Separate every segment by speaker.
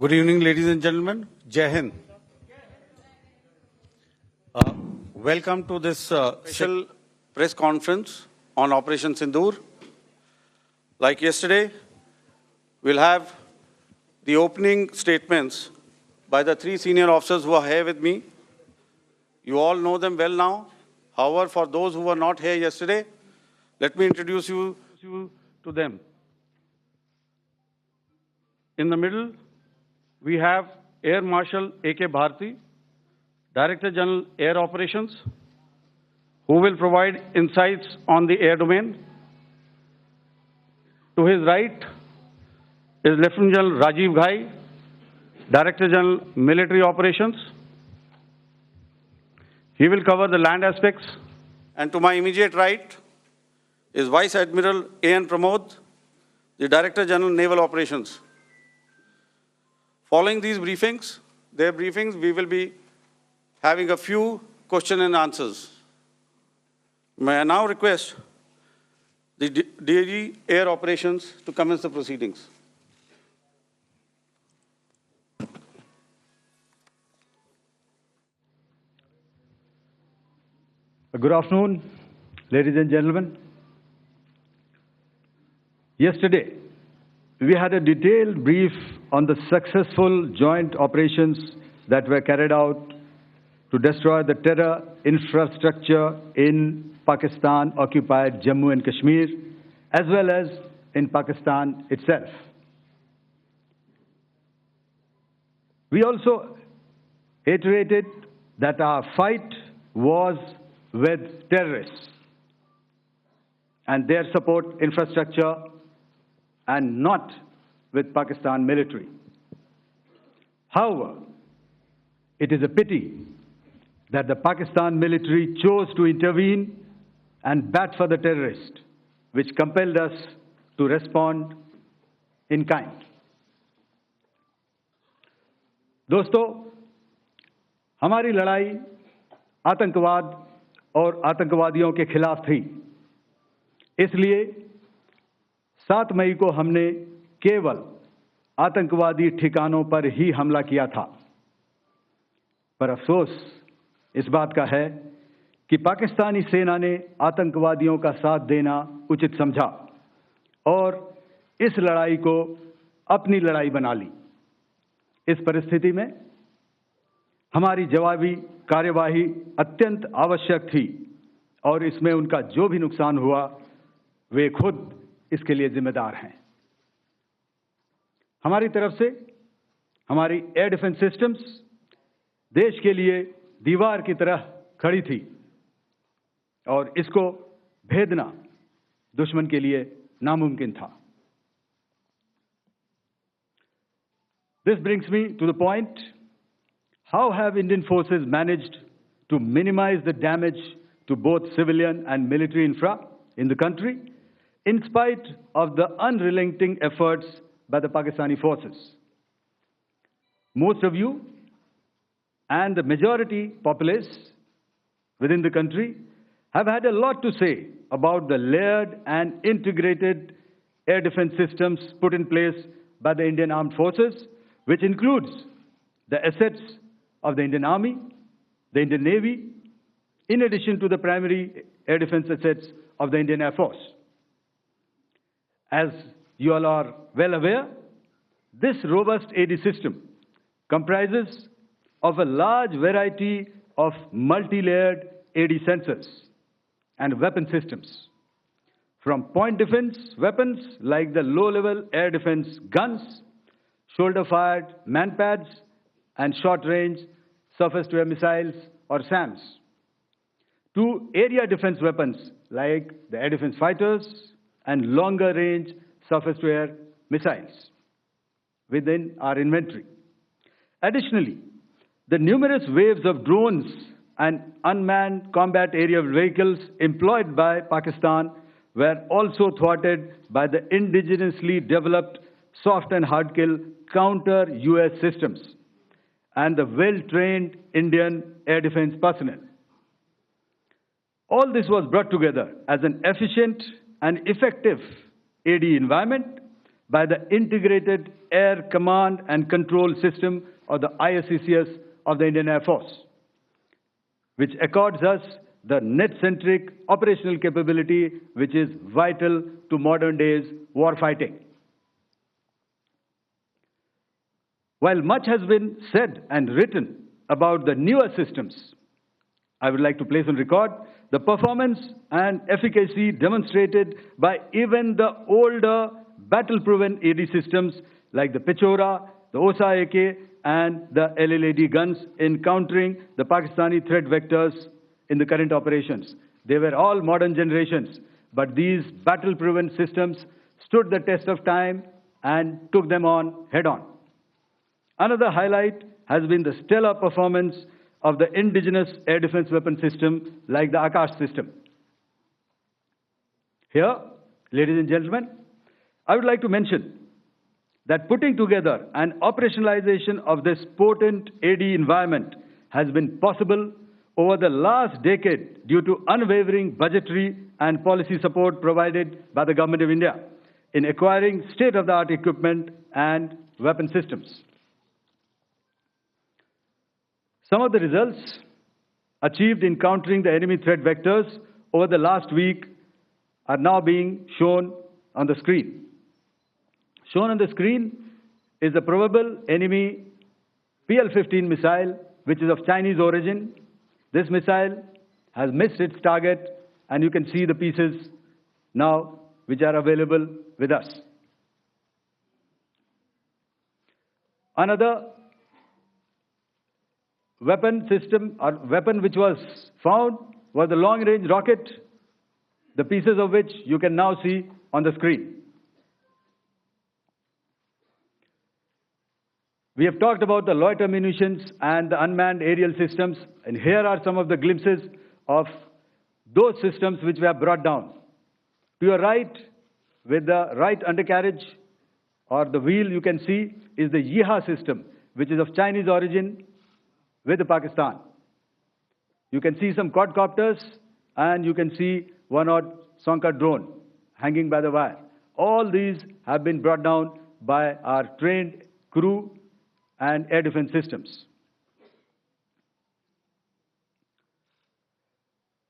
Speaker 1: Good evening, ladies and gentlemen. Jai Hind. Welcome to this special press conference on Operation Sindoor. Like yesterday, we'll have the opening statements by the three senior officers who are here with me. You all know them well now. However, for those who were not here yesterday, let me introduce you to them. In the middle, we have Air Marshal A.K. Bharti, Director General Air Operations, who will provide insights on the air domain. To his right is Lieutenant General Rajiv Ghai, Director General Military Operations. He will cover the land aspects. And to my immediate right is Vice Admiral A.N. Pramod, the Director General Naval Operations. Following these briefings, we will be having a few question and answers. May I now request the DG Air Operations to commence the proceedings.
Speaker 2: Good afternoon, ladies and gentlemen. Yesterday, we had a detailed brief on the successful joint operations that were carried out to destroy the terror infrastructure in Pakistan-occupied Jammu and Kashmir, as well as in Pakistan itself. We also iterated that our fight was with terrorists and their support infrastructure and not with Pakistan military. However, it is a pity that the Pakistan military chose to intervene and bat for the terrorist, which compelled us to respond in kind. दोस्तों, हमारी लड़ाई आतंकवाद और आतंकवादियों के खिलाफ थी। इसलिए 7 मई को हमने केवल आतंकवादी ठिकानों पर ही हमला किया था। पर अफसोस इस बात का है कि पाकिस्तानी सेना ने आतंकवादियों का साथ देना उचित समझा और इस लड़ाई को अपनी लड़ाई बना ली। इस परिस्थिति में हमारी जवाबी कार्यवाही अत्यंत आवश्यक थी और इसमें उनका जो भी नुकसान हुआ, वे खुद इसके लिए जिम्मेदार हैं। हमारी तरफ से हमारी एयर डिफेंस सिस्टम्स देश के लिए दीवार की तरह खड़ी थी और इसको भेदना दुश्मन के लिए नामुमकिन था। This brings me to the point, how have Indian forces managed to minimize the damage to both civilian and military infra in the country, in spite of the unrelenting efforts by the Pakistani forces? Most of you and the majority populace within the country have had a lot to say about the layered and integrated air defense systems put in place by the Indian Armed Forces, which includes the assets of the Indian Army, the Indian Navy, in addition to the primary air defense assets of the Indian Air Force. As you all are well aware, this robust AD system comprises of a large variety of multi-layered AD sensors and weapon systems, from point defense weapons like the low-level air defense guns, shoulder-fired manpads, and short-range surface-to-air missiles or SAMs, to area defense weapons like the air defense fighters and longer-range surface-to-air missiles within our inventory. Additionally, the numerous waves of drones and unmanned combat aerial vehicles employed by Pakistan were also thwarted by the indigenously developed soft and hard kill counter-US systems and the well-trained Indian air defense personnel. All this was brought together as an efficient and effective AD environment by the Integrated Air Command and Control System, or the ISCCS of the Indian Air Force, which accords us the net-centric operational capability which is vital to modern days warfighting. While much has been said and written about the newer systems, I would like to place on record the performance and efficacy demonstrated by even the older battle-proven AD systems like the Pechora, the Osa AK, and the LLAD guns in countering the Pakistani threat vectors in the current operations. They were all modern generations, but these battle-proven systems stood the test of time and took them on head-on. Another highlight has been the stellar performance of the indigenous air defense weapon system like the Akash system. Here, ladies and gentlemen, I would like to mention that putting together and operationalization of this potent AD environment has been possible over the last decade due to unwavering budgetary and policy support provided by the Government of India in acquiring state-of-the-art equipment and weapon systems. Some of the results achieved in countering the enemy threat vectors over the last week are now being shown on the screen. Shown on the screen is the probable enemy PL-15 missile, which is of Chinese origin. This missile has missed its target, and you can see the pieces now which are available with us. Another weapon system or weapon which was found was the long-range rocket, the pieces of which you can now see on the screen. We have talked about the loiter munitions and the unmanned aerial systems, and here are some of the glimpses of those systems which we have brought down. To your right, with the right undercarriage or the wheel, you can see is the Yeeha system, which is of Chinese origin with Pakistan. You can see some quadcopters, and you can see one odd Sonka drone hanging by the wire. All these have been brought down by our trained crew and air defense systems.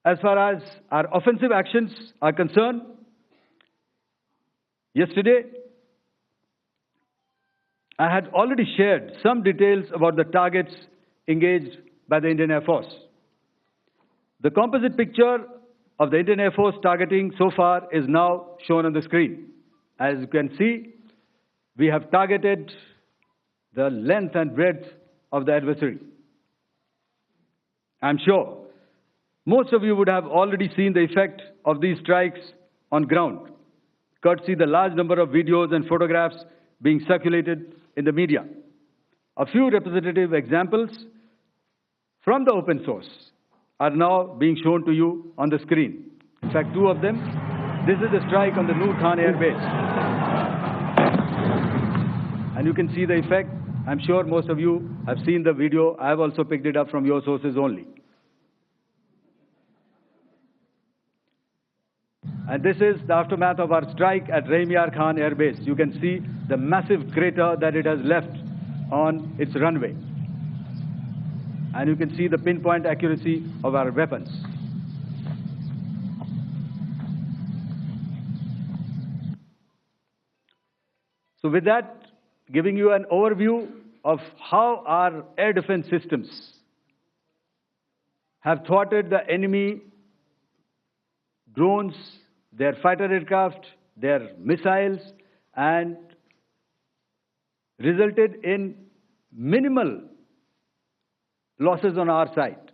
Speaker 2: As far as our offensive actions are concerned, yesterday I had already shared some details about the targets engaged by the Indian Air Force. The composite picture of the Indian Air Force targeting so far is now shown on the screen. As you can see, we have targeted the length and breadth of the adversary. I'm sure most of you would have already seen the effect of these strikes on ground, courtesy the large number of videos and photographs being circulated in the media. A few representative examples from the open source are now being shown to you on the screen. In fact, two of them. This is the strike on the Noor Khan Air Base. And you can see the effect. I'm sure most of you have seen the video. I have also picked it up from your sources only. And this is the aftermath of our strike at Rahim Yar Khan Air Base. You can see the massive crater that it has left on its runway. And you can see the pinpoint accuracy of our weapons. So with that, giving you an overview of how our air defense systems have thwarted the enemy drones, their fighter aircraft, their missiles, and resulted in minimal losses on our side.